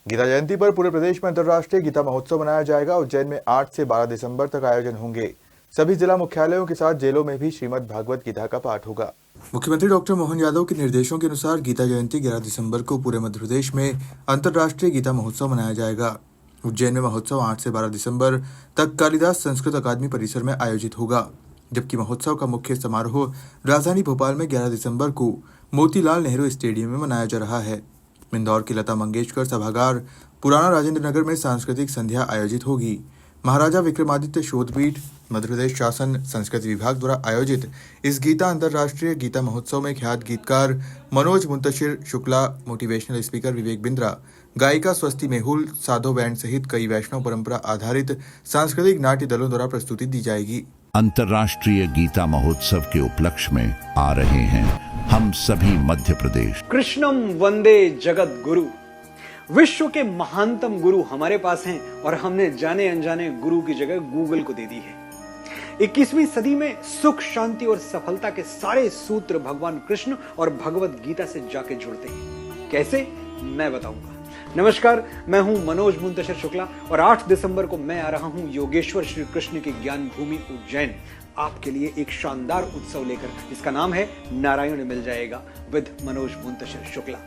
गीता जयंती पर पूरे प्रदेश में अंतर्राष्ट्रीय गीता महोत्सव मनाया जाएगा। उज्जैन में 8 से 12 दिसंबर तक आयोजन होंगे। सभी जिला मुख्यालयों के साथ जेलों में भी श्रीमद् भागवत गीता का पाठ होगा। मुख्यमंत्री डॉक्टर मोहन यादव के निर्देशों के अनुसार गीता जयंती 11 दिसंबर को पूरे मध्य प्रदेश में अंतर्राष्ट्रीय गीता महोत्सव मनाया जाएगा। उज्जैन में महोत्सव 8 से 12 दिसंबर तक कालिदास संस्कृत अकादमी परिसर में आयोजित होगा, जबकि महोत्सव का मुख्य समारोह राजधानी भोपाल में 11 दिसंबर को मोतीलाल नेहरू स्टेडियम में मनाया जा रहा है। इंदौर के लता मंगेशकर सभागार पुराना राजेंद्र नगर में सांस्कृतिक संध्या आयोजित होगी। महाराजा विक्रमादित्य शोधपीठ मध्य प्रदेश शासन संस्कृति विभाग द्वारा आयोजित इस गीता अंतर्राष्ट्रीय गीता महोत्सव में ख्यात गीतकार मनोज मुंतशिर शुक्ला, मोटिवेशनल स्पीकर विवेक बिंद्रा, गायिका स्वस्ति मेहुल, साधो बैंड सहित कई वैष्णव परंपरा आधारित सांस्कृतिक नाट्य दलों द्वारा प्रस्तुति दी जाएगी। अंतर्राष्ट्रीय गीता महोत्सव के उपलक्ष्य में आ रहे हैं हम सभी मध्य प्रदेश। कृष्णम वंदे जगत गुरु। विश्व के महानतम गुरु हमारे पास हैं और हमने जाने अनजाने गुरु की जगह गूगल को दे दी है। 21वीं सदी में सुख, शांति और सफलता के सारे सूत्र भगवान कृष्ण और भगवत गीता से जाके जुड़ते हैं। कैसे, मैं बताऊंगा। नमस्कार, मैं हूं मनोज मुंतशिर शुक्ला और 8 दिसंबर को मैं आ रहा हूं योगेश्वर श्री कृष्ण की ज्ञान भूमि उज्जैन आपके लिए एक शानदार उत्सव लेकर, जिसका नाम है नारायण मिल जाएगा विद मनोज मुंतशिर शुक्ला।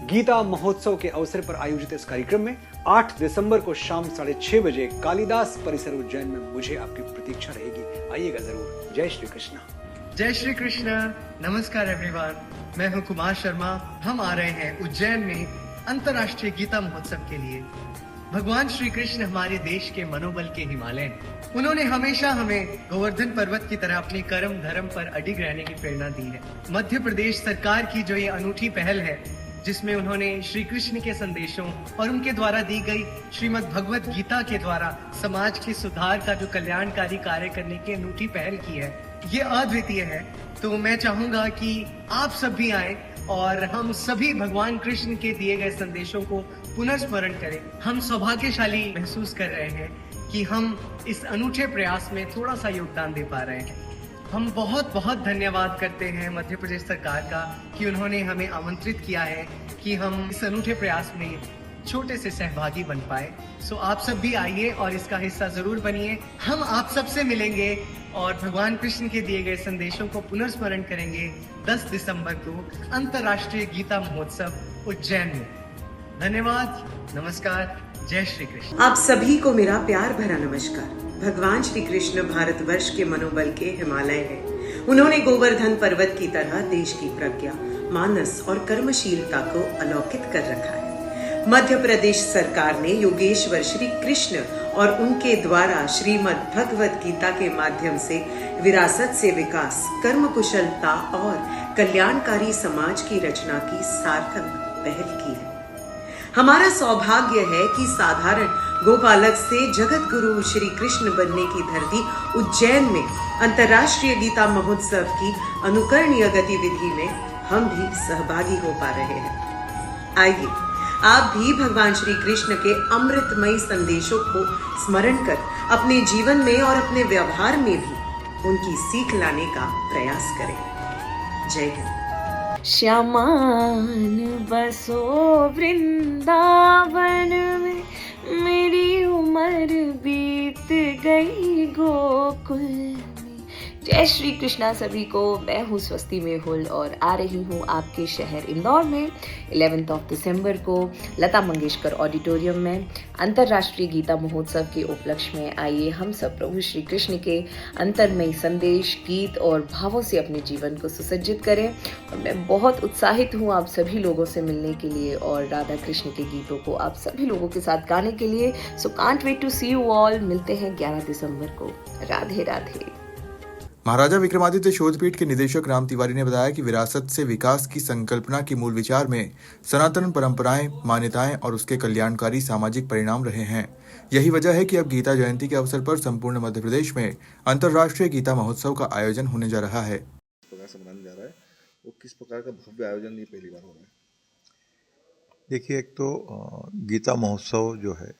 गीता महोत्सव के अवसर पर आयोजित इस कार्यक्रम में 8 दिसंबर को शाम 6:30 बजे कालिदास परिसर उज्जैन में मुझे आपकी प्रतीक्षा रहेगी। आइएगा जरूर। जय श्री कृष्ण। जय श्री कृष्ण। नमस्कार एवरीवन, मैं हूं कुमार शर्मा। हम आ रहे हैं उज्जैन में अंतर्राष्ट्रीय गीता महोत्सव के लिए। भगवान श्री कृष्ण हमारे देश के मनोबल के हिमालय हैं। उन्होंने हमेशा हमें गोवर्धन पर्वत की तरह अपने कर्म धर्म पर अडिग रहने की प्रेरणा दी है। मध्य प्रदेश सरकार की जो ये अनूठी पहल है, जिसमें उन्होंने श्री कृष्ण के संदेशों और उनके द्वारा दी गई श्रीमद् भगवत गीता के द्वारा समाज के सुधार का जो कल्याणकारी कार्य करने की अनूठी पहल की है, ये अद्वितीय है। तो मैं चाहूंगा कि आप सब भी आए और हम सभी भगवान कृष्ण के दिए गए संदेशों को पुनर्स्मरण करें। हम सौभाग्यशाली महसूस कर रहे हैं कि हम इस अनूठे प्रयास में थोड़ा सा योगदान दे पा रहे हैं। हम बहुत बहुत धन्यवाद करते हैं मध्य प्रदेश सरकार का कि उन्होंने हमें आमंत्रित किया है कि हम इस अनूठे प्रयास में छोटे से सहभागी बन पाए। सो आप सब भी आइए और इसका हिस्सा जरूर बनिए। हम आप सब से मिलेंगे और भगवान कृष्ण के दिए गए संदेशों को पुनर्स्मरण करेंगे 10 दिसंबर को अंतर्राष्ट्रीय गीता महोत्सव उज्जैन में। धन्यवाद, नमस्कार, जय श्री कृष्ण। आप सभी को मेरा प्यार भरा नमस्कार। भगवान श्री कृष्ण भारतवर्ष के मनोबल के हिमालय हैं। उन्होंने गोवर्धन पर्वत की तरह देश की प्रज्ञा, मानस और कर्मशीलता को अलौकित कर रखा है। मध्य प्रदेश सरकार ने योगेश्वर श्री कृष्ण और उनके द्वारा श्रीमद् भगवत गीता के माध्यम से विरासत से विकास, कर्म कुशलता और कल्याणकारी समाज की रचना की सार्थक पहल की है। हमारा सौभाग्य है कि साधारण गोपालक से जगत गुरु श्री कृष्ण बनने की धरती उज्जैन में अंतर्राष्ट्रीय गीता महोत्सव की अनुकरणीय गतिविधि में हम भी सहभागी हो पा रहे हैं। आइए आप भी भगवान श्री कृष्ण के अमृतमयी संदेशों को स्मरण कर अपने जीवन में और अपने व्यवहार में भी उनकी सीख लाने का प्रयास करें। जय हिंद। श्यामान बसो वृंदावन में, मेरी उम्र बीत गई गोकुल में। जय श्री कृष्णा सभी को। मैं हूँ स्वस्ति मेहुल और आ रही हूँ आपके शहर इंदौर में 11 दिसंबर को लता मंगेशकर ऑडिटोरियम में अंतर्राष्ट्रीय गीता महोत्सव के उपलक्ष्य में। आइए हम सब प्रभु श्री कृष्ण के अंतर्मयी संदेश, गीत और भावों से अपने जीवन को सुसज्जित करें। और मैं बहुत उत्साहित हूँ आप सभी लोगों से मिलने के लिए और राधा कृष्ण के गीतों को आप सभी लोगों के साथ गाने के लिए। So can't wait to see you all. मिलते हैं 11 दिसंबर को। राधे राधे। महाराजा विक्रमादित्य शोधपीठ के निदेशक राम तिवारी ने बताया कि विरासत से विकास की संकल्पना के मूल विचार में सनातन परंपराएं, मान्यताएं और उसके कल्याणकारी सामाजिक परिणाम रहे हैं। यही वजह है कि अब गीता जयंती के अवसर पर संपूर्ण मध्य प्रदेश में अंतर्राष्ट्रीय गीता महोत्सव का आयोजन होने जा रहा है। प्रकार से मनाने जा रहा है, वो किस प्रकार का भव्य आयोजन ये पहली बार हो रहा है? देखिए, एक तो गीता महोत्सव जो है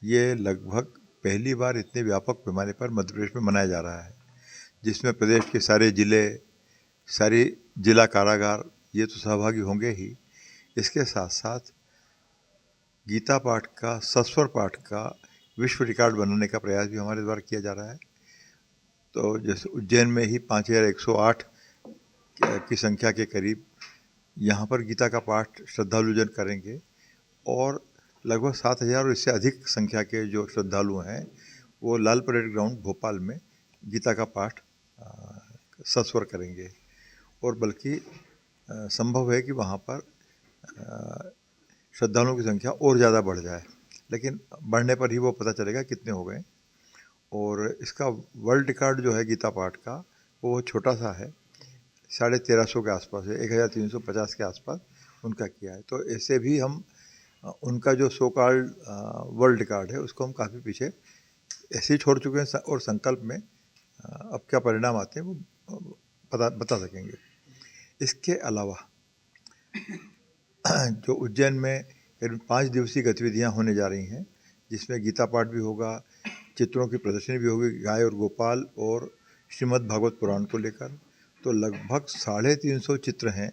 ये लगभग पहली बार इतने व्यापक पैमाने पर मध्य प्रदेश में मनाया जा रहा है, जिसमें प्रदेश के सारे जिले, सारी जिला कारागार ये तो सहभागी होंगे ही। इसके साथ साथ गीता पाठ का, सस्वर पाठ का विश्व रिकॉर्ड बनाने का प्रयास भी हमारे द्वारा किया जा रहा है। तो जैसे उज्जैन में ही 5108 की संख्या के करीब यहाँ पर गीता का पाठ श्रद्धालुजन करेंगे और लगभग 7000 और इससे अधिक संख्या के जो श्रद्धालु हैं वो लाल परेड ग्राउंड भोपाल में गीता का पाठ सस्वर करेंगे। और बल्कि संभव है कि वहाँ पर श्रद्धालुओं की संख्या और ज़्यादा बढ़ जाए, लेकिन बढ़ने पर ही वो पता चलेगा कितने हो गए। और इसका वर्ल्ड रिकॉर्ड जो है गीता पाठ का वो छोटा सा है, 1350 के आसपास है, 1350 के आसपास उनका किया है। तो ऐसे भी हम उनका जो सो कॉल्ड वर्ल्ड रिकॉर्ड है उसको हम काफ़ी पीछे ऐसे ही छोड़ चुके हैं और संकल्प में अब क्या परिणाम आते हैं वो बता सकेंगे। इसके अलावा जो उज्जैन में करीब 5 दिवसीय गतिविधियां होने जा रही हैं, जिसमें गीता पाठ भी होगा, चित्रों की प्रदर्शनी भी होगी गाय और गोपाल और श्रीमद् भागवत पुराण को लेकर। तो लगभग 350 चित्र हैं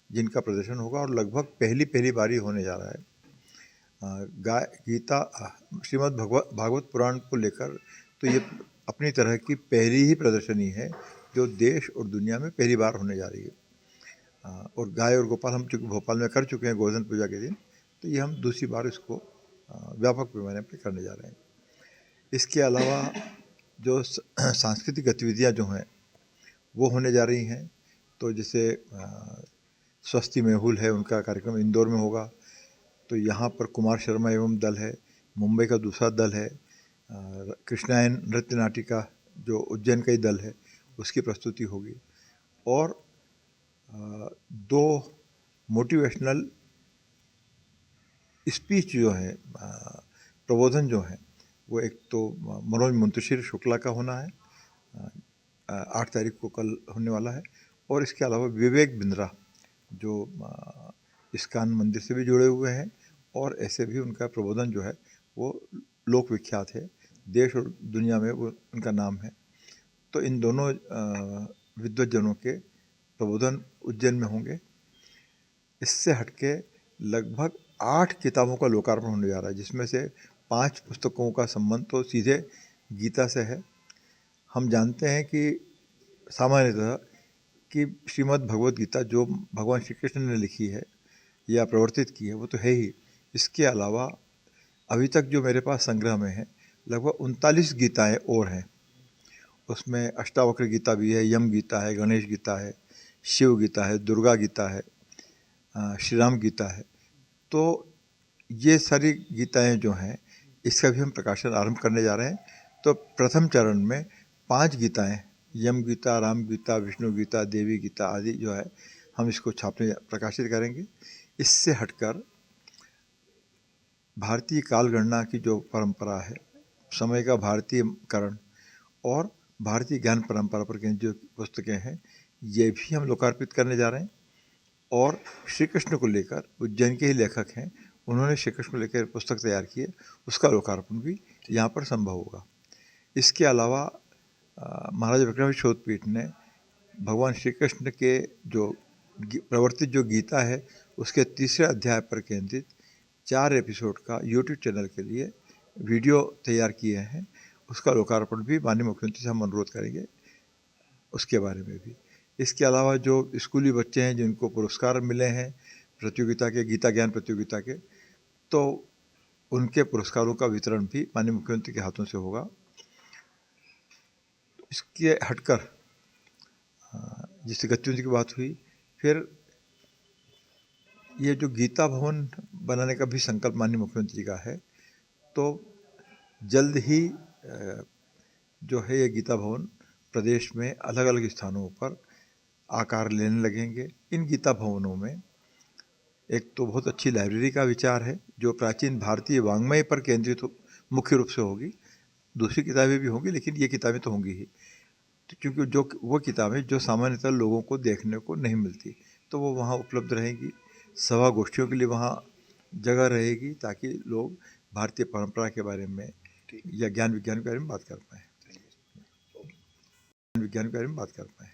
जिनका प्रदर्शन होगा और लगभग पहली बारी होने जा रहा है। गीता श्रीमद् भागवत पुराण को लेकर तो ये अपनी तरह की पहली ही प्रदर्शनी है जो देश और दुनिया में पहली बार होने जा रही है। और गाय और गोपाल हम चूँकि भोपाल में कर चुके हैं गोवर्धन पूजा के दिन, तो ये हम दूसरी बार इसको व्यापक पैमाने पर करने जा रहे हैं। इसके अलावा जो सांस्कृतिक गतिविधियाँ जो हैं वो होने जा रही हैं। तो जैसे स्वस्ति मेहुल है, उनका कार्यक्रम इंदौर में होगा। तो यहाँ पर कुमार शर्मा एवं दल है, मुंबई का दूसरा दल है, कृष्णायन नृत्य नाटिका जो उज्जैन का ही दल है उसकी प्रस्तुति होगी। और 2 मोटिवेशनल स्पीच जो है, प्रबोधन जो है, वो एक तो मनोज मुंतशिर शुक्ला का होना है, 8 तारीख को कल होने वाला है। और इसके अलावा विवेक बिंद्रा जो इस्कॉन मंदिर से भी जुड़े हुए हैं और ऐसे भी उनका प्रबोधन जो है वो लोक विख्यात है, देश और दुनिया में वो उनका नाम है। तो इन दोनों विद्वज्जनों के प्रबोधन उज्जैन में होंगे। इससे हटके लगभग 8 किताबों का लोकार्पण होने जा रहा है, जिसमें से 5 पुस्तकों का संबंध तो सीधे गीता से है। हम जानते हैं कि सामान्यतः कि श्रीमद् भगवद गीता जो भगवान श्री कृष्ण ने लिखी है या प्रवर्तित की है वो तो है ही। इसके अलावा अभी तक जो मेरे पास संग्रह में है लगभग 39 गीताएँ और हैं। उसमें अष्टावक्र गीता भी है, यम गीता है, गणेश गीता है, शिव गीता है, दुर्गा गीता है, श्री राम गीता है। तो ये सारी गीताएँ जो हैं इसका भी हम प्रकाशन आरंभ करने जा रहे हैं। तो प्रथम चरण में 5 गीताएँ, यम गीता, राम गीता, विष्णु गीता, देवी गीता आदि जो है हम इसको छापने प्रकाशित करेंगे। इससे हटकर भारतीय कालगणना की जो परंपरा है, समय का भारतीयकरण और भारतीय ज्ञान परंपरा पर केंद्रित जो पुस्तकें हैं ये भी हम लोकार्पित करने जा रहे हैं। और श्री कृष्ण को लेकर उज्जैन के ही लेखक हैं, उन्होंने श्री कृष्ण को लेकर पुस्तक तैयार की है, उसका लोकार्पण भी यहाँ पर संभव होगा। इसके अलावा महाराज विक्रम शोधपीठ ने भगवान श्री कृष्ण के जो प्रवर्तित जो गीता है उसके 3रे अध्याय पर केंद्रित 4 एपिसोड का यूट्यूब चैनल के लिए वीडियो तैयार किए हैं। उसका लोकार्पण भी माननीय मुख्यमंत्री से हम अनुरोध करेंगे, उसके बारे में भी। इसके अलावा जो स्कूली बच्चे हैं जिनको पुरस्कार मिले हैं प्रतियोगिता के, गीता ज्ञान प्रतियोगिता के, तो उनके पुरस्कारों का वितरण भी माननीय मुख्यमंत्री के हाथों से होगा। इसके हटकर जिससे गतिविधि की बात हुई, फिर ये जो गीता भवन बनाने का भी संकल्प माननीय मुख्यमंत्री का है। तो जल्द ही जो है ये गीता भवन प्रदेश में अलग अलग स्थानों पर आकार लेने लगेंगे। इन गीता भवनों में एक तो बहुत अच्छी लाइब्रेरी का विचार है जो प्राचीन भारतीय वाङ्मय पर केंद्रित मुख्य रूप से होगी। दूसरी किताबें भी होंगी लेकिन ये किताबें तो होंगी ही, क्योंकि जो वो किताबें जो सामान्यतः लोगों को देखने को नहीं मिलती तो वो वहाँ उपलब्ध रहेंगी। सभा गोष्ठियों के लिए वहाँ जगह रहेगी ताकि लोग भारतीय परंपरा के बारे में या ज्ञान विज्ञान के बारे में बात कर पाएँ।